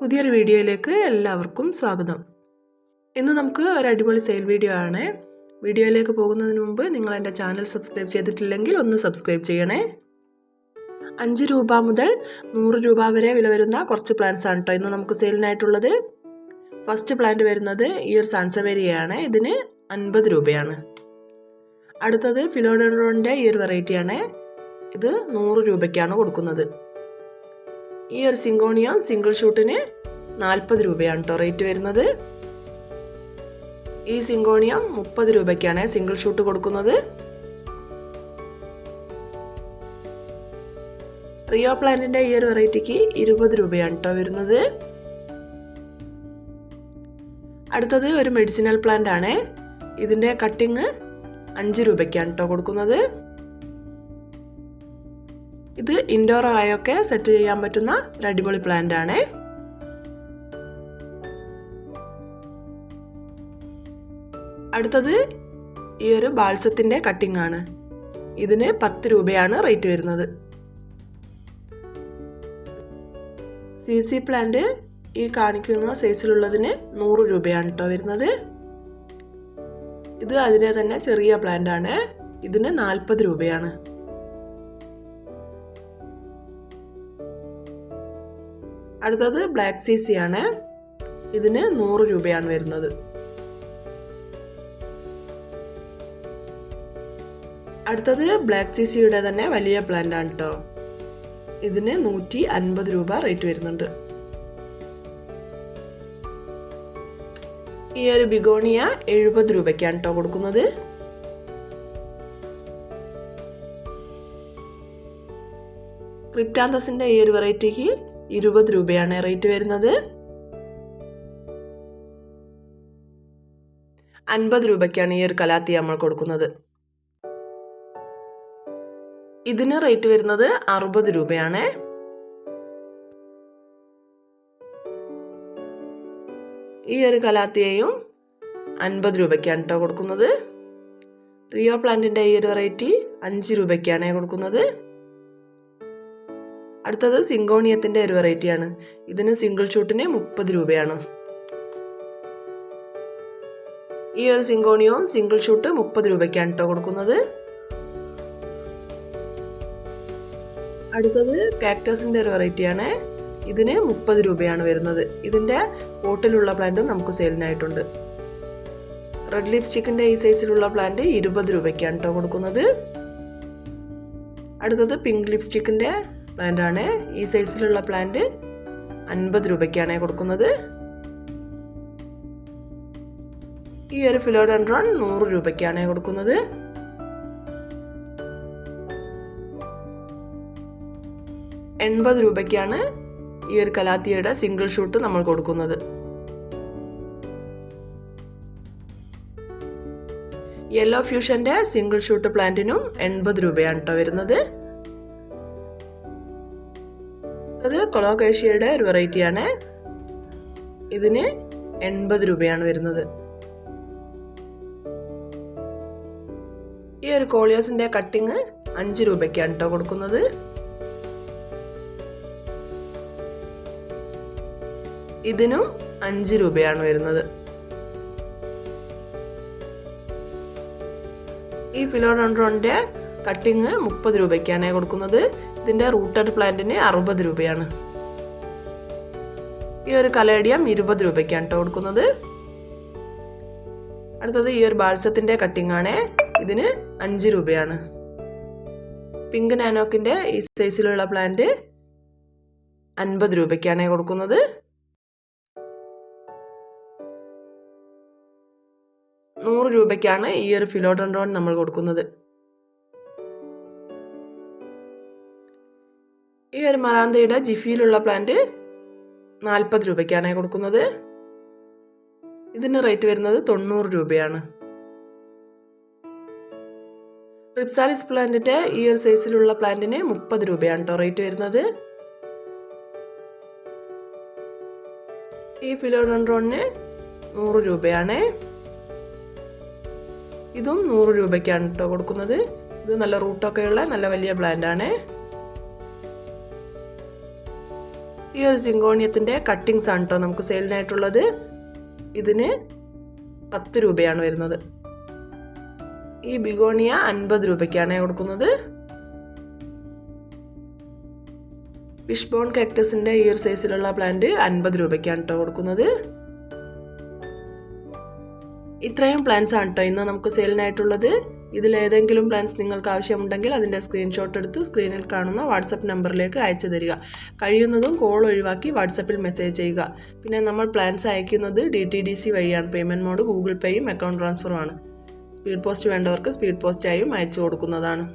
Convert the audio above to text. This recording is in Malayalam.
പുതിയൊരു വീഡിയോയിലേക്ക് എല്ലാവർക്കും സ്വാഗതം. ഇന്ന് നമുക്ക് ഒരു അടിപൊളി സെയിൽ വീഡിയോ ആണ്. വീഡിയോയിലേക്ക് പോകുന്നതിന് മുമ്പ് നിങ്ങൾ എൻ്റെ ചാനൽ സബ്സ്ക്രൈബ് ചെയ്തിട്ടില്ലെങ്കിൽ ഒന്ന് സബ്സ്ക്രൈബ് ചെയ്യണേ. 5 രൂപ മുതൽ 100 രൂപ വരെ വില വരുന്ന കുറച്ച് പ്ലാന്റ്സ് ആണ് കേട്ടോ ഇന്ന് നമുക്ക് സെയിലിനായിട്ടുള്ളത്. ഫസ്റ്റ് പ്ലാന്റ് വരുന്നത് ഈ ഒരു സാൻസവേരിയയാണ്. ഇതിന് 50 രൂപയാണ്. അടുത്തത് ഫിലോഡെൻഡ്രോണിൻ്റെ ഈ ഒരു വെറൈറ്റിയാണ്. ഇത് 100 രൂപയ്ക്കാണ് കൊടുക്കുന്നത്. ഈ ഒരു സിങ്കോണിയ സിംഗിൾ ഷൂട്ടിന് 40 രൂപയാണ് കേട്ടോ റേറ്റ് വരുന്നത്. ഈ സിങ്കോണിയം 30 രൂപയ്ക്കാണ് സിംഗിൾ ഷൂട്ട് കൊടുക്കുന്നത്. റിയോ പ്ലാന്റിന്റെ ഈ ഒരു വെറൈറ്റിക്ക് 20 രൂപയാണ് കേട്ടോ വരുന്നത്. അടുത്തത് ഒരു മെഡിസിനൽ പ്ലാന്റ് ആണ്. ഇതിന്റെ കട്ടിങ് 5 രൂപയ്ക്കാണ് കേട്ടോ കൊടുക്കുന്നത്. ഇത് ഇൻഡോർ ആയൊക്കെ സെറ്റ് ചെയ്യാൻ പറ്റുന്ന ഒരു അടിപൊളി പ്ലാന്റ് ആണ്. അടുത്തത് ഈ ഒരു ബാൾസത്തിന്റെ കട്ടിംഗ് ആണ്. ഇതിന് 10 രൂപയാണ് റേറ്റ് വരുന്നത്. CC പ്ലാന്റ് ഈ കാണിക്കുന്ന സൈസിലുള്ളതിന് 100 രൂപയാണ് കേട്ടോ വരുന്നത്. ഇത് അതിലെ തന്നെ ചെറിയ പ്ലാന്റ് ആണ്. ഇതിന് 40 രൂപയാണ്. അടുത്തത് ബ്ലാക്ക് CC ആണ്. ഇതിന് 100 രൂപയാണ് വരുന്നത്. അടുത്തത് ബ്ലാക്ക് CCയുടെ തന്നെ വലിയ പ്ലാന്റ് ആണ് കേട്ടോ. ഇതിന് 150 രൂപ റേറ്റ് വരുന്നുണ്ട്. ഈ ഒരു ബിഗോണിയ 70 രൂപയ്ക്കാണ് കേട്ടോ കൊടുക്കുന്നത്. ക്രിപ്റ്റാന്തസിന്റെ ഈ ഒരു വെറൈറ്റിക്ക് 20 രൂപയാണ് റേറ്റ് വരുന്നത്. 50 രൂപയ്ക്കാണ് ഈ ഒരു കലാത്തി നമ്മൾ കൊടുക്കുന്നത്. ഇതിന് റേറ്റ് വരുന്നത് 60 രൂപയാണ്. ഈ ഒരു കലാത്തിയെയും 50 രൂപയ്ക്കാണ് കേട്ടോ കൊടുക്കുന്നത്. റിയോ പ്ലാന്റിന്റെ ഈ ഒരു വെറൈറ്റി 5 രൂപയ്ക്കാണ് കൊടുക്കുന്നത്. അടുത്തത് സിങ്കോണിയത്തിന്റെ ഒരു വെറൈറ്റിയാണ്. ഇതിന് സിംഗിൾ ഷൂട്ടിന് 30 രൂപയാണ്. ഈ ഒരു സിങ്കോണിയവും സിംഗിൾ ഷൂട്ട് 30 രൂപയ്ക്കാണ് കേട്ടോ കൊടുക്കുന്നത്. അടുത്തത് കാക്ടസിന്റെ ഒരു വെറൈറ്റിയാണ്. ഇതിന് 30 രൂപയാണ് വരുന്നത്. ഇതിന്റെ പോട്ടിലുള്ള പ്ലാന്റും നമുക്ക് സെയിലിനായിട്ടുണ്ട്. റെഡ് ലിപ്സ്റ്റിക്കിന്റെ ഈ സൈസിലുള്ള പ്ലാന്റ് 20 രൂപയ്ക്കാണ് കേട്ടോ കൊടുക്കുന്നത്. അടുത്തത് പിങ്ക് ലിപ്സ്റ്റിക്കിന്റെ പ്ലാന്റ് ആണ്. ഈ സൈസിലുള്ള പ്ലാന്റ് 50 രൂപയ്ക്കാണ് കൊടുക്കുന്നത്. ഈ ഒരു ഫിലോഡെൻഡ്രോൺ 100 രൂപയ്ക്കാണ് കൊടുക്കുന്നത്. രൂപയ്ക്കാണ് ഈ ഒരു കലാത്തിയുടെ സിംഗിൾ ഷൂട്ട് നമ്മൾ കൊടുക്കുന്നത്. യെല്ലോ ഫ്യൂഷന്റെ സിംഗിൾ ഷൂട്ട് പ്ലാന്റിനും 80 രൂപയാണ് കേട്ടോ വരുന്നത്. അത് കൊളോക്കേഷ്യയുടെ ഒരു വെറൈറ്റിയാണ്. ഇതിന് 80 രൂപയാണ് വരുന്നത്. ഈ ഒരു കോളിയോസിന്റെ കട്ടിങ് 5 രൂപയ്ക്കാണ് കേട്ടോ കൊടുക്കുന്നത്. ഇതിനും 5 രൂപയാണ് വരുന്നത്. ഈ ഫിലോഡെൻഡ്രോണിന്റെ കട്ടിങ് 30 രൂപയ്ക്കാണ് കൊടുക്കുന്നത്. ഇതിന്റെ റൂട്ടഡ് പ്ലാന്റിന് 60 രൂപയാണ്. ഈ ഒരു കലേഡിയം 20 രൂപയ്ക്കാണ് കേട്ടോ കൊടുക്കുന്നത്. അടുത്തത് ഈ ഒരു ബാൾസത്തിന്റെ കട്ടിങ് ആണ്. ഇതിന് 5 രൂപയാണ്. പിങ്ക് നാനോക്കിന്റെ ഈ സൈസിലുള്ള പ്ലാന്റ് 50 രൂപയ്ക്കാണ് കൊടുക്കുന്നത്. 100 രൂപയ്ക്കാണ് ഈ ഒരു ഫിലോഡെൻഡ്രോൺ നമ്മൾ കൊടുക്കുന്നത്. ഈ ഒരു മറാന്തയുടെ ജിഫിയിലുള്ള പ്ലാന്റ് 40 രൂപയ്ക്കാണ് കൊടുക്കുന്നത്. ഇതിന് റേറ്റ് വരുന്നത് 90 രൂപയാണ്. റിപ്സാലിസ് പ്ലാന്റിന്റെ ഈ ഒരു സൈസിലുള്ള പ്ലാന്റിന് 30 രൂപയാണ് കേട്ടോ റേറ്റ് വരുന്നത്. ഈ ഫിലോഡെൻഡ്രോണിന് 100 രൂപയാണ്. ഇതും 100 രൂപയ്ക്കാണ് കേട്ടോ കൊടുക്കുന്നത്. ഇത് നല്ല റൂട്ടൊക്കെയുള്ള നല്ല വലിയ പ്ലാന്റ് ആണ്. ഈ ഒരു സിങ്കോണിയത്തിൻ്റെ കട്ടിങ്സ് ആണ് കേട്ടോ നമുക്ക് സെയിലിനായിട്ടുള്ളത്. ഇതിന് 10 രൂപയാണ് വരുന്നത്. ഈ ബിഗോണിയ 50 രൂപയ്ക്കാണ് കൊടുക്കുന്നത്. ഫിഷ് ബോൺ കാക്ടസിൻ്റെ ഈ ഒരു സൈസിലുള്ള പ്ലാന്റ് 50 രൂപയ്ക്കാണ് കേട്ടോ കൊടുക്കുന്നത്. ഇത്രയും പ്ലാന്റ്സ് ആണ് കേട്ടോ ഇന്ന് നമുക്ക് സെയിലിനായിട്ടുള്ളത്. ഇതിലേതെങ്കിലും പ്ലാന്റ്സ് നിങ്ങൾക്ക് ആവശ്യമുണ്ടെങ്കിൽ അതിൻ്റെ സ്ക്രീൻഷോട്ട് എടുത്ത് സ്ക്രീനിൽ കാണുന്ന വാട്സപ്പ് നമ്പറിലേക്ക് അയച്ചു തരിക. കഴിയുന്നതും കോൾ ഒഴിവാക്കി വാട്സപ്പിൽ മെസ്സേജ് ചെയ്യുക. പിന്നെ നമ്മൾ പ്ലാന്റ്സ് അയക്കുന്നത് DTDC വഴിയാണ്. പേയ്മെൻറ്റ് മോഡ് ഗൂഗിൾ പേയും അക്കൗണ്ട് ട്രാൻസ്ഫറുമാണ്. സ്പീഡ് പോസ്റ്റ് വേണ്ടവർക്ക് സ്പീഡ് പോസ്റ്റായും അയച്ചു കൊടുക്കുന്നതാണ്.